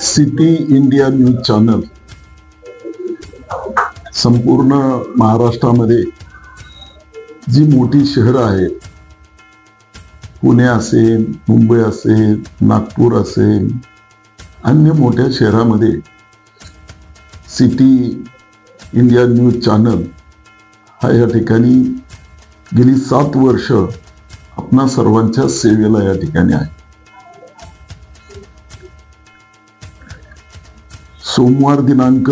City India news channel संपूर्ण महाराष्ट्रामध्ये जी मोठी शहरं आहेत, पुणे असेल, मुंबई असेल, नागपूर असेल, अन्य मोठ्या शहरामध्ये सिटी इंडिया न्यूज चॅनल हा या ठिकाणी गेली 7 वर्ष आपणा सर्वांच्या सेवेला या ठिकाणी आहे. सोमवार दिनांक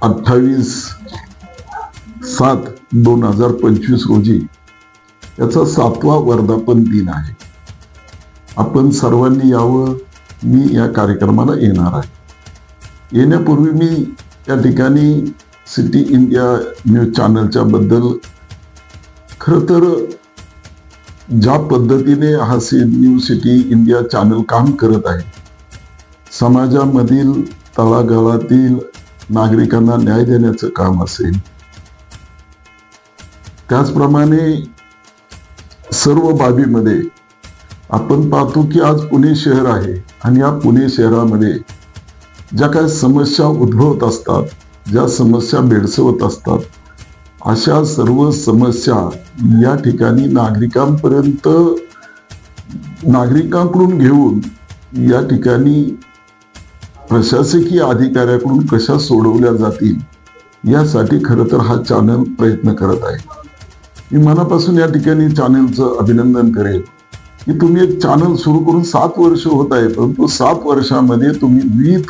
28/7/2025 रोजी याचा 7वा वर्धापन दिन आहे. आपण सर्वांनी यावं. मी या कार्यक्रमाला येणार आहे. येण्यापूर्वी मी या ठिकाणी सिटी इंडिया न्यूज चॅनलच्या बद्दल खरं तर ज्या पद्धतीने हा न्यू सिटी इंडिया चॅनल काम करत आहे, समाजामधील तळागाळातील नागरिकांना न्याय देण्याचं काम असेल, त्याचप्रमाणे सर्व बाबीमध्ये आपण पाहतो की आज पुणे शहर आहे आणि या पुणे शहरामध्ये ज्या काही समस्या उद्भवत असतात, ज्या समस्या भेडसवत असतात, अशा सर्व समस्या या ठिकाणी नागरिकांकडून घेऊन या ठिकाणी प्रशासकीय अधिकाऱ्याकडून कशा सोडवल्या जातील यासाठी खरं तर हा चॅनल प्रयत्न करत आहे. मी मनापासून या ठिकाणी चॅनलचं अभिनंदन करेल की तुम्ही एक चॅनल सुरू करून 7 वर्ष होत आहे, परंतु 7 वर्षामध्ये तुम्ही विविध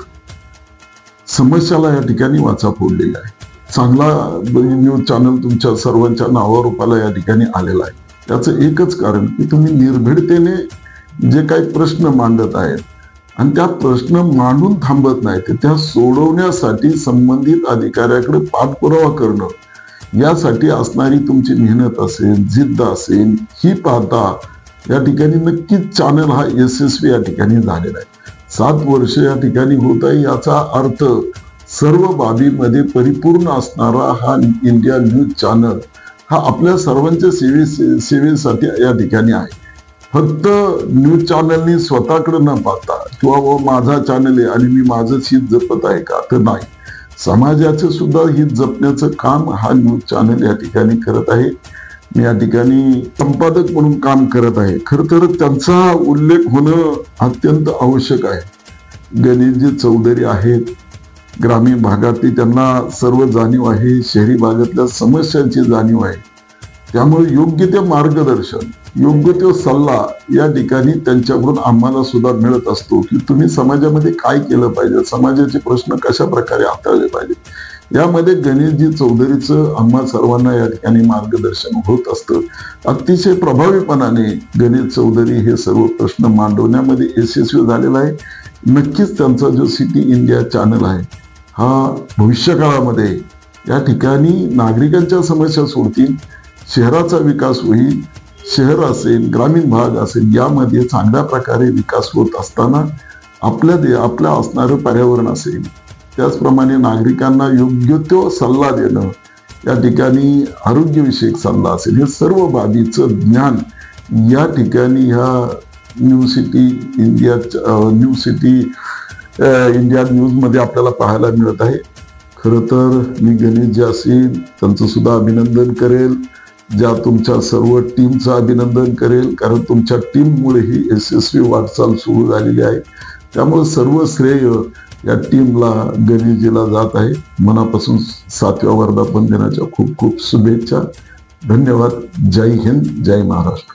समस्याला या ठिकाणी वाचा फोडलेला आहे. चांगला न्यूज चॅनल तुमच्या सर्वांच्या नावारूपाला या ठिकाणी आलेला आहे. त्याचं एकच कारण की तुम्ही निर्भीडतेने जे काही प्रश्न मांडत आहेत आणि त्या प्रश्न मांडून थांबत नाही, ते त्या सोडवण्यासाठी संबंधित अधिकाऱ्याकडे पाठपुरावा करणं, यासाठी असणारी तुमची मेहनत असेल, जिद्द असेल, ही पाहता या ठिकाणी नक्कीच चॅनल हा यशस्वी या ठिकाणी झालेला आहे. 7 वर्ष या ठिकाणी होत आहे, याचा अर्थ सर्व बाबीमध्ये परिपूर्ण असणारा हा इंडिया न्यूज चॅनल हा आपल्या सर्वांच्या सेवेसाठी या ठिकाणी आहे. फक्त न्यूज चॅनलनी स्वतःकडे न पाहता किंवा माझा चॅनल आहे आणि मी माझंच हित जपत आहे का, तर नाही, समाजाचं सुद्धा हित जपण्याचं काम हा न्यूज चॅनल या ठिकाणी करत आहे. मी या ठिकाणी संपादक म्हणून काम करत आहे. खरं तर त्यांचा उल्लेख होणं अत्यंत आवश्यक आहे. गणेशजी चौधरी आहेत, ग्रामीण भागातील त्यांना सर्व जाणीव आहे, शहरी भागातल्या समस्यांची जाणीव आहे. त्यामुळे योग्य ते मार्गदर्शन, योग्य तो सल्ला या ठिकाणी त्यांच्याकडून आम्हाला सुद्धा मिळत असतो की तुम्ही समाजामध्ये काय केलं पाहिजे, समाजाचे प्रश्न कशा प्रकारे हाताळले पाहिजे. यामध्ये गणेशजी चौधरीचं आम्हा सर्वांना या ठिकाणी मार्गदर्शन होत असतं. अतिशय प्रभावीपणाने गणेश चौधरी हे सर्व प्रश्न मांडवण्यामध्ये यशस्वी झालेला आहे. नक्कीच त्यांचा जो सिटी इंडिया चॅनल आहे हा भविष्य काळामध्ये या ठिकाणी नागरिकांच्या समस्या सोडतील, शहराचा विकास होईल, शहर असेल, ग्रामीण भाग असेल, यामध्ये चांगल्या प्रकारे विकास होत असताना आपल्या असणारं पर्यावरण असेल, त्याचप्रमाणे नागरिकांना योग्य तो सल्ला देणं, या ठिकाणी आरोग्यविषयक सल्ला असेल, हे सर्व बाबीचं ज्ञान या ठिकाणी ह्या न्यू सिटी इंडिया न्यूज मध्ये आपल्याला पाहायला मिळत आहे. खरं तर मी गणेश जे असेल त्यांचं सुद्धा अभिनंदन करेल, ज्या तुमच्या सर्व टीमचं अभिनंदन करेल, कारण तुमच्या टीममुळे ही यशस्वी वाटचाल सुरू झालेली आहे. त्यामुळे सर्व श्रेय या टीमला, गणेशजीला जात आहे. मनापासून 7व्या वर्धापन दिनाच्या खूप खूप शुभेच्छा. धन्यवाद. जय हिंद, जय महाराष्ट्र.